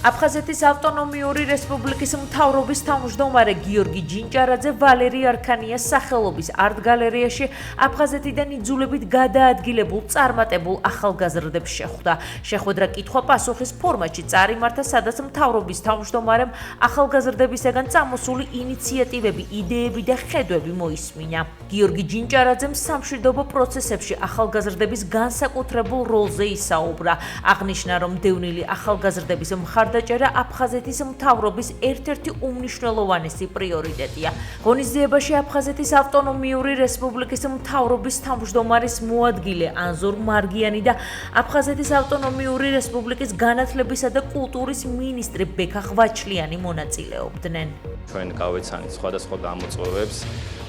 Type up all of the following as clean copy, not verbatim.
აფხაზეთის ავტონომიური რესპუბლიკის მთავრობის თავმჯდომარე გიორგი ჯინჭარაძე ვალერი არქანიას სახელობის არტ-გალერეაში აფხაზეთიდან იძულებით გადაადგილებულ წარმატებულ ახალგაზრდებს შეხვდა. შეხვედრა კითხვა-პასუხის ფორმატში წარიმართა, სადაც მთავრობის თავმჯდომარემ ახალგაზრდებისაგან წამოსული ინიციატივები, იდეები და ხედვები მოისმინა. გიორგი ჯინჭარაძემ სამშვიდობო პროცესებში ახალგაზრდების განსაკუთრებულ როლზე ისაუბრა. აღნიშნა, რომ დევნილი ახალგაზრდების მხარდაჭერა აფხაზეთის მთავრობის ერთ-ერთი უმნიშვნელოვანესი პრიორიტეტია. ღონისძიებაში აფხაზეთის ავტონომიური რესპუბლიკის მთავრობის თავმჯდომარის მოადგილე ანზორ მარგიანი და აფხაზეთის ავტონომიური რესპუბლიკის განათლებისა და კულტურის მინისტრი ბექა ღვაჩლიანი მონაწილეობდნენ. ჩვენ გავეცანით სხვადასხვა გამოწვევებს,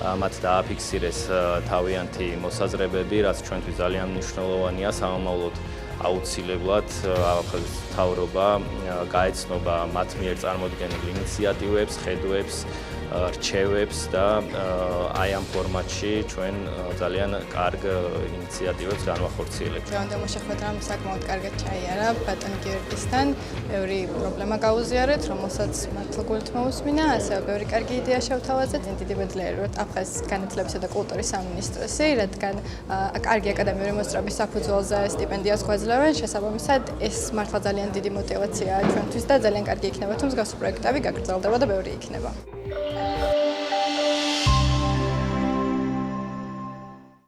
მათ დააფიქსირეს თავიანთი მოსაზრებები, რაც ჩვენთვის ძალიან მნიშვნელოვანია სამომავლოდ. აუცილებლად აფხაზეთის მთავრობა გაეცნობა მათ მიერ წარმოდგენილ ინიციატივებს, ხედვებს, რჩევებს და აი ამ ფორმატში ჩვენ ძალიან კარგ ინიციატივებს განვახორციელებთ. დღევანდელმა შეხვედრამ საკმაოდ კარგად ჩაიარა ბატონ გიორგისთან. ბევრი პრობლემა გაუზიარეთ, რომელსაც მართლგულად მოусმინა, ასევე ბევრი კარგი იდეა შევთავაზეთ. დიდი მადლიერია რომ აფხაზეთის განათლებისა და კულტურის სამინისტროსი, რადგან კარგი აკადემიური მოსწრების საფუძველზე სტიპენდიას გვაძლევენ. შესაბამისად, ეს მართლა ძალიან დიდი мотиваციაა ჩვენთვის და ძალიან კარგი იქნება, თუ მსგავსი პროექტები გაგრძელდება და ბევრი იქნება.